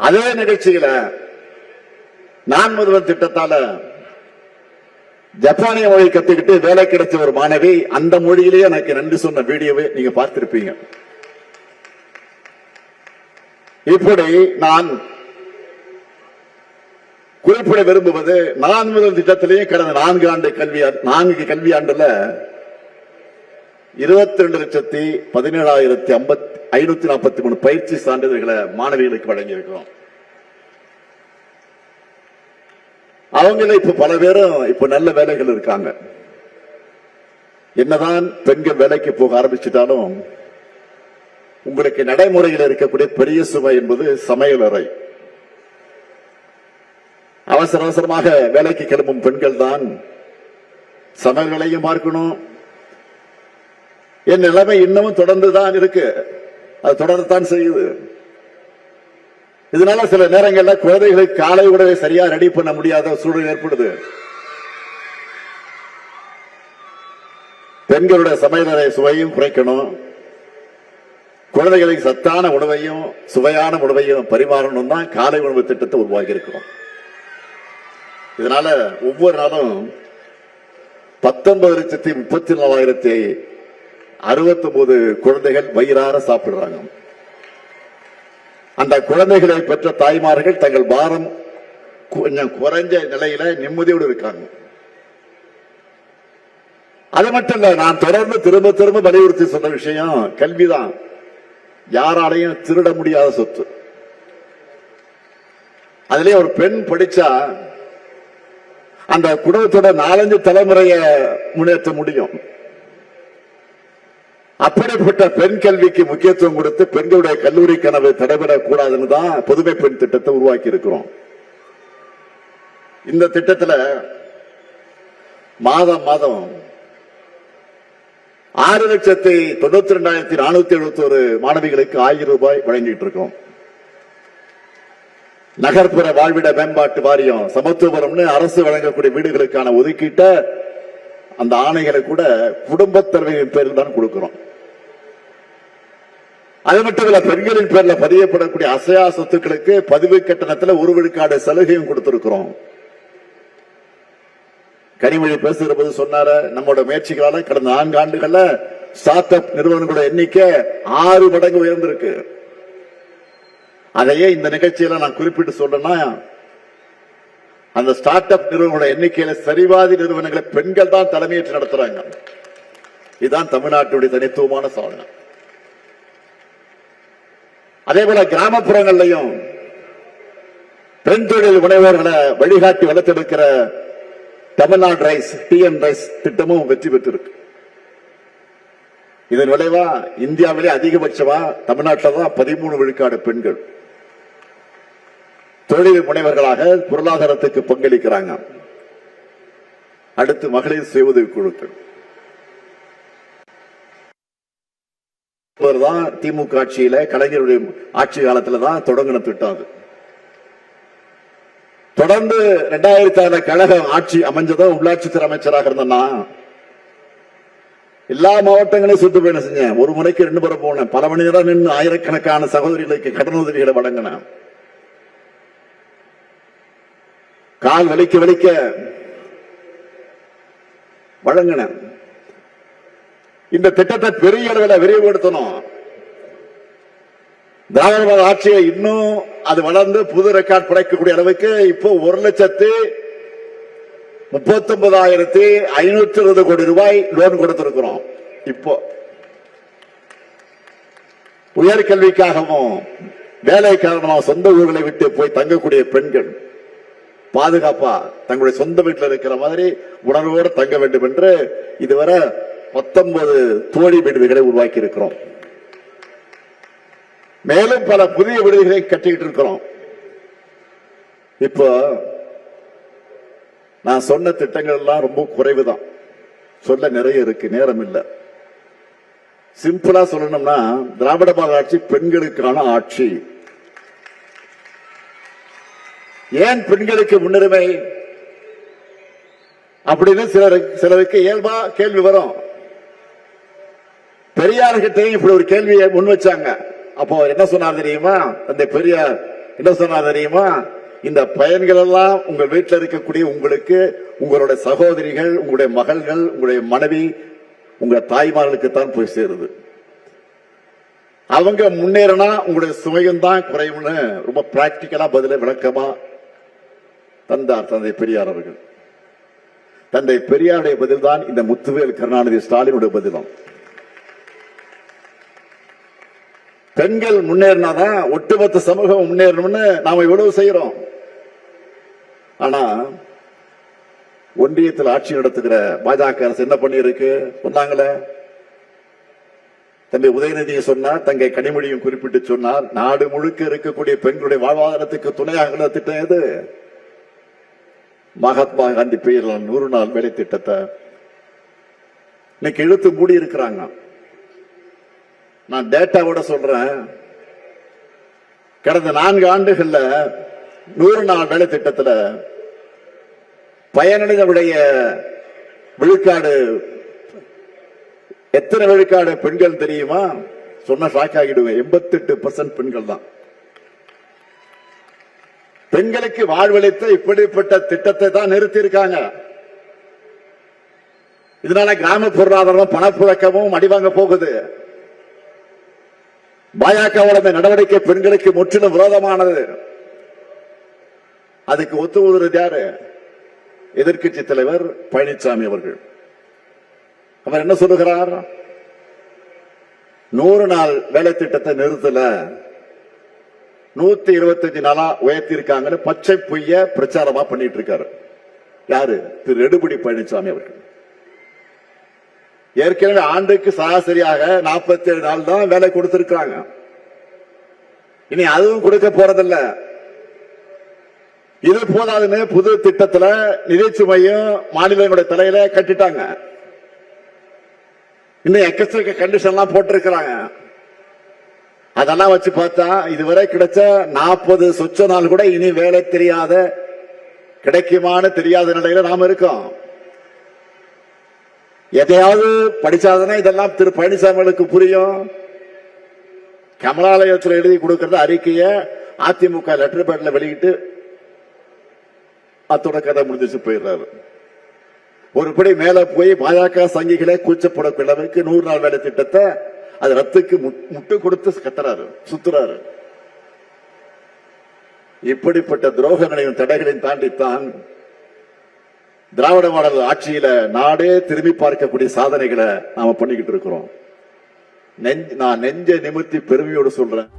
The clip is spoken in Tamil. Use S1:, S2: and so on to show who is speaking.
S1: அதே நிகழ்ச்சியில நான் முதல்வன் திட்டத்தால ஜப்பானிய மொழி கத்துக்கிட்டு வேலை கிடைச்ச ஒரு மாணவி அந்த மொழியிலேயே எனக்கு நன்றி சொன்ன வீடியோவை நீங்க பார்த்திருப்பீங்க. இப்படி நான் குறிப்பிட விரும்புவது, நான் முதல் திட்டத்திலேயே கடந்த 4 கல்வியாண்டுல 22,17,543 பயிற்சி சான்றிதழ்களை மாணவிகளுக்கு வழங்கியிருக்கிறோம். அவங்கள இப்ப பல பேரும் இப்ப நல்ல வேலைகள் இருக்காங்க. என்னதான் பெண்கள் வேலைக்கு போக ஆரம்பிச்சுட்டாலும் உங்களுக்கு நடைமுறையில் இருக்கக்கூடிய பெரிய சுமை என்பது சமையல் அறை. அவசர அவசரமாக வேலைக்கு கிளம்பும் பெண்கள் தான் சமையல்களையும் பார்க்கணும். என் நிலைமை இன்னமும் தொடர்ந்துதான் இருக்கு, அது தொடர்ந்துதான் செய்யுது. இதனால சில நேரங்கள்ல குழந்தைகளுக்கு காலை உணவை சரியா ரெடி பண்ண முடியாத சூழல் ஏற்படுது. பெண்களுடைய சமையலறை சுவையும் குறைக்கணும், குழந்தைகளுக்கு சத்தான உணவையும் சுவையான உணவையும் பரிமாறணும் தான் காலை உணவு திட்டத்தை உருவாக்கி இருக்கிறோம். இதனால ஒவ்வொரு நாளும் 19,34,069 குழந்தைகள் வயிறார சாப்பிடுறாங்க. அந்த குழந்தைகளை பெற்ற தாய்மார்கள் தங்கள் பாரம் கொஞ்சம் குறைஞ்ச நிலையில நிம்மதியோடு இருக்காங்க. அது மட்டும் இல்ல, நான் தொடர்ந்து திரும்ப திரும்ப வலியுறுத்தி சொன்ன விஷயம் கல்விதான். யாராலையும் திருட முடியாத சொத்து. அதுலயே ஒரு பெண் படிச்சா அந்த குடும்பத்தோட 4-5 தலைமுறையை முன்னேற்ற முடியும். அப்படிப்பட்ட பெண் கல்விக்கு முக்கியத்துவம் கொடுத்து பெண்களுடைய கல்லூரி கனவு தடைபடக்கூடாதுன்னு தான் புதுமை பெண் திட்டத்தை உருவாக்கி இருக்கிறோம். இந்த திட்டத்தில் மாதம் 6,92,471 மாணவிகளுக்கு 1000 ரூபாய் வழங்கிட்டு இருக்கோம். நகர்ப்புற வாழ்விட மேம்பாட்டு வாரியம் சமத்துவபுரம்னு அரசு வழங்கக்கூடிய வீடுகளுக்கான ஒதுக்கீட்ட அந்த ஆணைகளை கூட குடும்ப தலைவரின் பேரில் தான் கொடுக்கிறோம். அது மட்டும் இல்ல, பெண்களின் பேர்ல பதியப்படக்கூடிய அசையா சொத்துக்களுக்கு பதிவு கட்டணத்தில் 1 விழுக்காடு சலுகையும் கொடுத்திருக்கிறோம். கனிமொழி பேசுகிற போது சொன்னார, நம்மளோட முயற்சிகளால கடந்த 4 ஆண்டுகள்ல ஸ்டார்ட் அப் நிறுவனங்களோட எண்ணிக்கை 6 மடங்கு உயர்ந்திருக்கு. அதையே இந்த நிகழ்ச்சியில நான் குறிப்பிட்டு சொல்றேன்னா, அந்த ஸ்டார்ட் அப் நிறுவனங்களோட எண்ணிக்கையில சரிவாதி நிறுவனங்களை பெண்கள் தான் தலைமையேற்று நடத்துறாங்க. இதுதான் தமிழ்நாட்டுடைய தனித்துவமான சாதனை. அதே போல கிராமப்புறங்களையும் பெண் தொழில் முனைவோர்களை வழிகாட்டி வளர்த்தெடுக்கிற தமிழ்நாடு ரைஸ் TN ரைஸ் திட்டமும் வெற்றி பெற்றிருக்கு. இதன் விளைவா இந்தியாவிலே அதிகபட்சமா தமிழ்நாட்டில் தான் 13 விழுக்காடு பெண்கள் தொழில் முனைவர்களாக பொருளாதாரத்துக்கு பங்களிக்கிறாங்க. அடுத்து மகளிர் சுய உதவி குழுக்கள் தான் திமுக ஆட்சியில கலைஞருடைய ஆட்சி காலத்துல தான் தொடங்கின திட்டம். அது தொடர்ந்து 2006 கழக ஆட்சி அமைஞ்சதும் உள்ளாட்சித்துறை அமைச்சராக இருந்தேன்னா எல்லா மாவட்டங்களையும் சுத்து பயணம் செஞ்சேன். ஒரு முறைக்கு 2 முறை போனேன். பல மணி நேரம் நின்று ஆயிரக்கணக்கான சகோதரிகளுக்கு கடன் உதவிகளை வழங்கினேன். கால் வலிக்க வலிக்க வழங்கினேன். இந்த திட்டத்தை பெரிய அளவில் விரிவுபடுத்தணும். திராவிட ஆட்சியை இன்னும் அது வளர்ந்து புது ரெக்கார்ட் படைக்கக்கூடிய அளவுக்கு இப்போ 1,39,520 கோடி ரூபாய் லோன் கொடுத்திருக்கிறோம். இப்போ உயர்கல்விக்காகவும் வேலை காரணமாக சொந்த ஊர்களை விட்டு போய் தங்கக்கூடிய பெண்கள் பாதுகாப்பா தங்களுடைய சொந்த வீட்டில் இருக்கிற மாதிரி உணர்வோடு தங்க வேண்டும் என்று இதுவரை 19 தோழி விடுதிகளை உருவாக்கி இருக்கிறோம். மேலும் பல புதிய விடுதிகளை கட்டிக்கிட்டு இருக்கிறோம். இப்போ நான் சொன்ன திட்டங்கள் எல்லாம் ரொம்ப குறைவுதான், சொல்ல நிறைய இருக்கு, நேரம் இல்லை. சிம்பிளா சொல்லணும்னா திராவிட மாடல் ஆட்சி பெண்களுக்கான ஆட்சி. ஏன் பெண்களுக்கு முன்னுரிமை அப்படின்னு சிலருக்கு இயல்பா கேள்வி வரும். பெரியார்கிட்டையும் இப்படி ஒரு கேள்வியை முன் வச்சாங்க. அப்போ என்ன சொன்னார் தெரியுமா? அந்த பெரியார் என்ன சொன்னா தெரியுமா? இந்த பயன்கள் எல்லாம் உங்க வீட்டில் இருக்கக்கூடிய உங்களுக்கு, உங்களுடைய சகோதரிகள், உங்களுடைய மகள்கள், உங்களுடைய மனைவி, உங்க தாய்மார்களுக்கு தான் போய் சேருது. அவங்க முன்னேறினா உங்களுடைய சுமையும் தான் குறையும்னு ரொம்ப பிராக்டிக்கலா பதில விளக்கமா தந்தார் தந்தை பெரியார் அவர்கள். தந்தை பெரியாருடைய பதில் தான் இந்த முத்துவேல் கருணாநிதி ஸ்டாலினுடைய பதிலும். பெண்கள் முன்னேறினாதான் ஒட்டுமொத்த சமூகம் முன்னேறணும்னு நாம இவ்வளவு செய்யறோம். ஆனா ஒன்றியத்தில் ஆட்சி நடத்துகிற பாஜக அரசு என்ன பண்ணி இருக்கு சொன்னாங்களே? தந்தை உதயநிதியை சொன்னார், தங்கை கனிமொழியும் குறிப்பிட்டு சொன்னார், நாடு முழுக்க இருக்கக்கூடிய பெண்களுடைய வாழ்வாதாரத்துக்கு துணையாக திட்டம் எது? மகாத்மா காந்தி பெயரில் 100 நாள் வேலை திட்டத்தை இன்னைக்கு இழுத்து மூடி இருக்கிறாங்க. நான் டேட்டாவோட சொல்றேன், கடந்த 4 ஆண்டுகள்ல 100 நாள் வேலை திட்டத்தில் பயனடைந்தவுடைய விழுக்காடு எத்தனை விழுக்காடு பெண்கள் தெரியுமா? சொன்ன ஷாக் ஆகிடுவேன். 88% பெண்கள் தான். பெண்களுக்கு வாழ்வளித்த இப்படிப்பட்ட திட்டத்தை தான் நிறுத்தி இருக்காங்க. இதனால கிராம பொருளாதாரம் பணப்புழக்கமும் அடிவாங்க போகுது. பாஜகவோட நடவடிக்கை பெண்களுக்கு முற்றிலும் விரோதமானது. அதுக்கு ஒத்து ஊதுறது யாரு? எதிர்க்கட்சி தலைவர் பழனிசாமி அவர்கள். அவர் என்ன சொல்லுகிறார்? 100 நாள் வேலை திட்டத்தை நிறுத்தல, 125 நாளா உயர்த்திருக்காங்கன்னு பச்சை பொய்ய பிரச்சாரமா பண்ணிட்டு இருக்காரு. யாரு? திரு எடப்பாடி பழனிசாமி அவர்கள். ஏற்கனவே ஆண்டுக்கு சராசரியாக 47 நாள் தான் வேலை கொடுத்திருக்காங்க. இனி அதுவும் கொடுக்க போறதில்ல. இது போதாதுன்னு புது திட்டத்துல நிதி சுமையும் மாநிலங்களுடைய தலையில கட்டிட்டாங்க. இன்னும் எக்கச்சக்க கண்டிஷன் எல்லாம் போட்டிருக்கிறாங்க. அதெல்லாம் வச்சு பார்த்தா இதுவரை கிடைச்ச 40 சொச்ச நாள் கூட இனி வேலை தெரியாத, கிடைக்குமான்னு தெரியாத நிலையில நாம இருக்கோம். எதையாவது படிச்சாதானே இதெல்லாம் திரு பழனிசாமிகளுக்கு புரியும். கமலாலயத்தில் எழுதி கொடுக்கறது அறிக்கைய அதிமுக லெட்டர் பேட்ல வெளியிட்டு அத்தோட கதை முடிஞ்சிச்சு போயிடுறாரு. ஒருபடி மேல போய் பாஜக சங்கிகளே கூச்சப்படக்கூடிய அளவுக்கு 100 நாள் வேலை திட்டத்தை அது ரத்துக்கு முட்டு கொடுத்து கத்துறாரு, சுத்துறாரு. இப்படிப்பட்ட துரோகங்களையும் தடைகளையும் தாண்டித்தான் திராவிட மாடல் ஆட்சியில நாடே திரும்பி பார்க்கக்கூடிய சாதனைகளை நாம பண்ணிக்கிட்டு இருக்கிறோம். நான் நெஞ்ச நிமிர்த்தி பெருமையோடு சொல்றேன்.